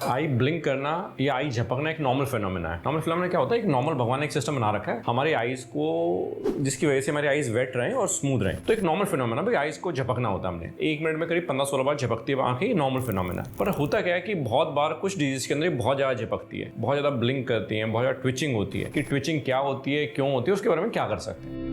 आई blink करना या आई झपकना एक नॉर्मल फिनोमेना है। नॉर्मल फिनोमेना क्या होता है? एक नॉर्मल भगवान ने एक सिस्टम बना रखा है हमारी आईज को, जिसकी वजह से हमारी आईज वेट रहे और स्मूथ रहे। तो एक नॉर्मल फिनोमेना भाई, आईज को झपकना होता है। हमने 1 मिनट में करीब 15-16 बार झपकती है आंखें, नॉर्मल फिनोमेना। पर होता क्या है कि बहुत बार कुछ डिजीज के अंदर बहुत ज्यादा झपकती है, बहुत ज्यादा ब्लिंक करती है, बहुत ज्यादा ट्विचिंग होती है। कि ट्विचिंग क्या होती है, क्यों होती है, उसके बारे में क्या कर सकते हैं।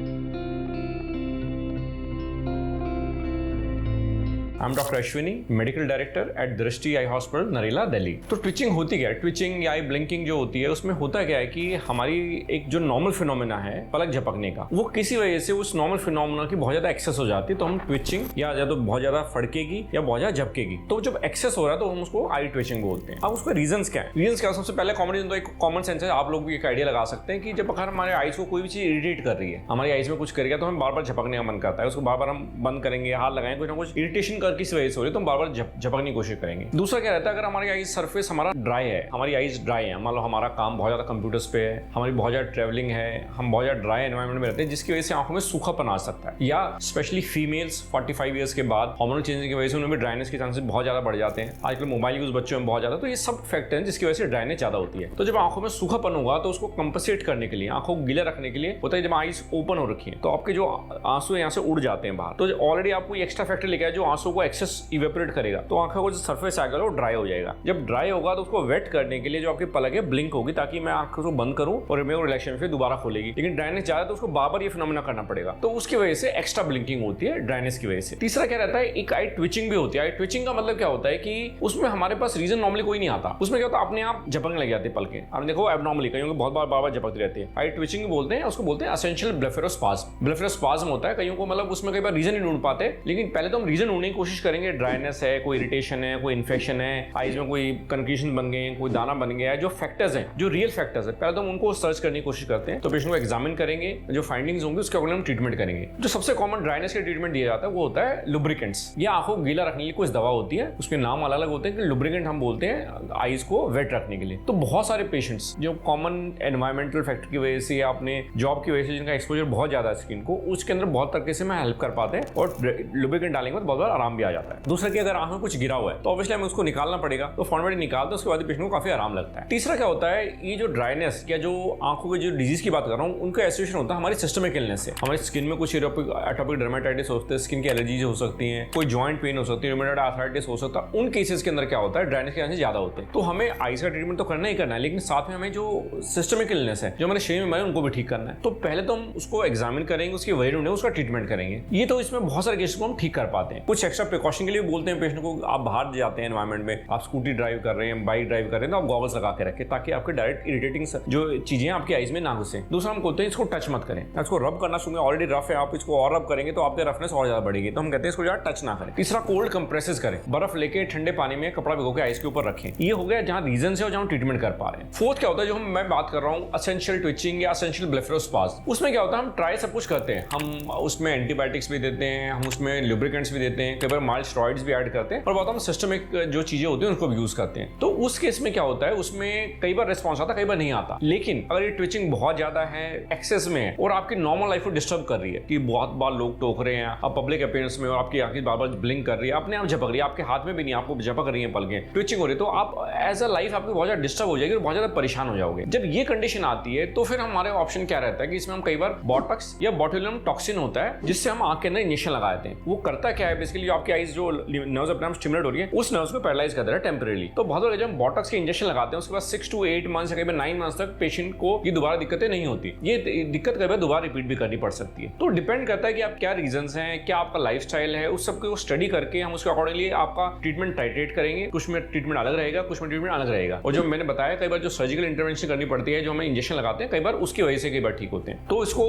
I am doctor Ashwini, medical director at दृष्टि आई हॉस्पिटल, नरेला, दिल्ली। तो ट्विचिंग होती क्या है? ट्विचिंग या आई ब्लिंकिंग जो होती है, उसमें होता क्या है कि हमारी एक जो नॉर्मल फिनोमेना है पलक झपकने का, वो किसी वजह से उस नॉर्मल फिनोमेना की बहुत ज्यादा एक्सेस हो जाती है। तो हम ट्विचिंग या तो बहुत ज्यादा फड़केगी या बहुत ज्यादा झपकेगी। तो जब एक्सेस हो रहा है तो हम उसको आई ट्विचिंग बोलते हैं। अब उसके रीजंस क्या है? रीजंस क्या है? सबसे पहले कॉमन रीजन तो एक कॉमन सेंस है, आप लोग भी एक आइडिया लगा सकते हैं कि जब अगर हमारे आईज को कोई भी चीज इरिटेट कर रही है, हमारी आईज में कुछ करेगा तो हमें बार बार झपकने का मन करता है। उसको बार बार हम बंद करेंगे, हाथ लगाएंगे, कुछ ना कुछ इरिटेशन कर किस वजह से हो रही है तो हम बार बार झपकने की कोशिश करेंगे। दूसरा क्या रहता है? अगर हमारी आईज सरफेस हमारा ड्राई है, हमारी आईज ड्राई है, मान लो हमारा काम बहुत ज्यादा कंप्यूटर्स पे है, हमारी बहुत ज्यादा ट्रेवलिंग है, हम बहुत ज्यादा ड्राई एनवायरनमेंट में रहते हैं, जिसकी वजह से आंखों में सूखापन आ सकता है। या स्पेशली फीमेल्स 45 ईयर्स के बाद हार्मोनल चेंजेस की वजह से उनमें ड्राइनेस के चांसेस बहुत ज्यादा बढ़ जाते हैं। आजकल मोबाइल यूज बच्चों में बहुत ज्यादा, तो ये सब फैक्टर हैं जिसकी वजह से ड्राइनेस ज्यादा होती है। तो जब आंखों में सूखापन होगा तो उसको कंपनसेट करने के लिए, आंखों को गीला रखने के लिए होता है, जब आईज ओपन हो रखी है तो आपके जो आंसू यहाँ से उड़ जाते हैं बाहर। तो ऑलरेडी आपको एक्स्ट्रा फैक्टर लेके आया जो आंसू को एक्सेस इवेपोरेट करेगा, तो आंखों को जो सरफेस आएगा वो ड्राई हो जाएगा। जब ड्राई होगा तो उसको वेट करने के लिए जो आपकी पलक है ब्लिंक होगी, ताकि मैं आंखों को बंद करूं और मेरे को रिलैक्सेशन फिर दोबारा खोलेगी। लेकिन ड्राइनेस ज्यादा तो उसको बार-बार ये फिनोमेना करना पड़ेगा, तो उसकी वजह से एक्स्ट्रा ब्लिंकिंग होती है ड्राइनेस की वजह से। तीसरा क्या रहता है? एक आई ट्विचिंग भी होती है। आई ट्विचिंग का मतलब क्या होता है कि उसमें हमारे पास रीजन नॉर्मली कोई नहीं आता। उसमें क्या होता है? अपने आप झपकने लग जाती है पलकें। आपने देखो एबनॉर्मली कईयों को बहुत बार झपकती रहती है। आई ट्विचिंग बोलते हैं, उसको बोलते हैं एसेंशियल ब्लेफेरोस्पाज्म। ब्लेफेरोस्पाज्म होता है कईयों को, मतलब उसमें कई बार रीजन नहीं ढूंढ पाते। लेकिन पहले तो हम रीजन ढूंढने की कोशिश करेंगे। ड्राइनेस है, कोई इरिटेशन है, कोई इन्फेक्शन है, आईज में कोई कंक्रीशन बन गए, कोई दाना बन गया है, जो फैक्टर्स हैं, जो रियल फैक्टर्स है, पहले तो हम उनको सर्च करने की कोशिश करते हैं। तो पेशेंट को एग्जामिन करेंगे, जो फाइंडिंग्स होंगी उसके अकॉर्डिंग हम ट्रीटमेंट करेंगे। जो सबसे कॉमन ड्राइनेस के ट्रीटमेंट दिया जाता है वो होता है लुब्रिकेंट्स। ये आंखों को गीला रखने के लिए कुछ दवा होती है, उसके नाम अलग अलग होते हैं, कि लुब्रिकेंट हम बोलते हैं आईज को वेट रखने के लिए। तो बहुत सारे पेशेंट्स जो कॉमन एनवायरमेंटल फैक्टर की वजह से या अपने जॉब की वजह से जिनका एक्सपोजर बहुत ज्यादा है स्किन को, उसके अंदर बहुत तरीके से मैं हेल्प कर पाते हैं और लुब्रिकेंट डालेंगे तो बहुत बार आराम भी आ जाता है। दूसरा कि अगर आंख में कुछ गिरा हुआ है तो ऑब्वियसली हमें उसको निकालना पड़ेगा, तो फॉर्मेट निकालते हैं, उसके बाद पेशेंट को काफी आराम लगता है। तीसरा क्या होता है? ये जो ड्राइनेस या जो आंखों की जो डिजीज की बात कर रहा हूँ, उनका एसोसिएशन होता है हमारी सिस्टमिक इलनेस से। हमारी स्किन में कुछ एटोपिक डर्मेटाइटिस होते हैं, स्किन की एलर्जीज हो सकती हैं, कोई जॉइंट पेन हो सकती है, रूमेटॉइड आर्थराइटिस हो सकता है। उन केसेस के अंदर क्या होता है? ड्राइनेस के चांसेस ज्यादा होते हैं। तो हमें आईज का ट्रीटमेंट तो करना ही करना है, लेकिन साथ में हमें जो सिस्टमिक इलनेस है, जो हमारे शरीर में है, उनको भी ठीक करना है। तो पहले तो हम उसको एग्जामिन करेंगे, उसकी वजह ढूंढेंगे, उसका ट्रीटमेंट करेंगे। ये तो इसमें बहुत सारे केसेस को हम ठीक कर पाते हैं। कुछ एक्स्ट्रा प्रिकॉशन के लिए बोलते हैं पेशेंट को, आप बाहर जाते हैं एनवायरमेंट में, आप स्कूटी ड्राइव कर रहे हैं, बाइक ड्राइव कर रहे हैं, तो आप गॉगल्स लगा के रखें ताकि आपके डायरेक्ट इरिटेटिंग जो चीजें आपकी आईज में ना घुसे। दूसरा हम बोलते हैं इसको टच मत करें, इसको रब करना शुरू। ऑलरेडी रफ है, आप इसको और रब करेंगे तो आपके रफनेस और ज्यादा बढ़ेगी, तो हम कहते हैं इसको ज्यादा टच ना करें। तीसरा कोल्ड कंप्रेसेस करें, बर्फ लेके ठंडे पानी में कपड़ा भिगो के आईज के ऊपर रखें। ये हो गया जहां रीजन है और जहां ट्रीटमेंट कर पा रहे हैं। फोर्थ क्या होता है? जो मैं बात कर रहा हूँ एसेंशियल ट्विचिंग या एसेंशियल ब्लेफेरोस्पाज्म, उसमें क्या होता है? हम ट्राई सब कुछ करते हैं, हम उसमें एंटीबायोटिक्स भी देते हैं, हम उसमें लुब्रिकेंट्स भी देते हैं, कई बार माइल्ड स्टेरॉइड्स भी ऐड करते हैं, और बहुत हम सिस्टमिक जो चीजें होती हैं उनको भी यूज करते हैं। तो उस केस में क्या होता है? उसमें कई बार रिस्पॉन्स आता है, कई बार नहीं आता। लेकिन अगर ये ट्विचिंग बहुत ज्यादा है, एक्सेस में है और आपकी नॉर्मल लाइफ को डिस्टर्ब कर रही है, कि बहुत बार लोग टोक रहे हैं आप पब्लिक अपीयरेंस में और आपकी आंखें बार बार ब्लिंक कर रही है, अपने आप झपक रही है, आपके हाथ में भी नहीं, आपको झपक रही है पलकें, ट्विचिंग हो रही है, तो आप एज अ लाइफ आपकी बहुत ज्यादा डिस्टर्ब हो जाएगी और बहुत ज्यादा परेशान हो जाओगे। जब ये कंडीशन आती है तो फिर हमारे ऑप्शन क्या रहता है कि इसमें हम कई बार बोटॉक्स या बोटुलिनम टॉक्सिन होता है, जिससे हम आंख के अंदर इंजेक्शन लगा देते हैं। वो करता क्या है? बेसिकली आपकी आईज जो नर्व्स अपने आप स्टिमुलेट हो रही है, उस नर्व्स को पैरालाइज कर दे रहा है टेम्परेरी। तो बहुत बार जब हम बोटॉक्स के इंजेक्शन लगाते हैं उसके बाद 6 to 8 मंथ्स या कई बार 9 मंथ्स तक पेशेंट को ये दोबारा दिक्कतें नहीं होती। ये दिक्कत कई बार दोबारा रिपीट भी करनी पड़ सकती है। तो डिपेंड करता है कि आप क्या रीजंस हैं, क्या आपका लाइफस्टाइल है, उस सबको स्टडी करके हम उसके अकॉर्डिंगली आपका ट्रीटमेंट टाइट्रेट करेंगे। कुछ में ट्रीटमेंट अलग रहेगा, कुछ में ट्रीटमेंट अलग रहेगा। और जो मैंने बताया कई बार जो सर्जिकल इंटरवेंशन करनी पड़ती है, जो हमें इंजेक्शन लगाते हैं, कई बार उसकी वजह से कई बार ठीक होते हैं। तो इसको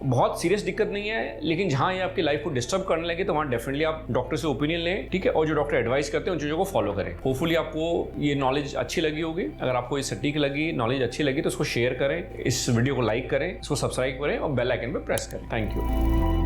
बहुत सीरियस दिक्कत नहीं है, लेकिन जहां ये आपकी लाइफ को डिस्टर्ब करने लगे तो वहां डेफिनेटली आप डॉक्टर से ओपिनियन लें, ठीक है, और जो डॉक्टर एडवाइस करते हैं उन चीजों को फॉलो करें। होपफुली आपको ये नॉलेज अच्छी लगी होगी। अगर आपको ये सटीक लगी, नॉलेज अच्छी लगी तो इसको शेयर करें, इस वीडियो को लाइक करें, इसको सब्सक्राइब करें और बेल आइकन पे प्रेस करें। Thank you.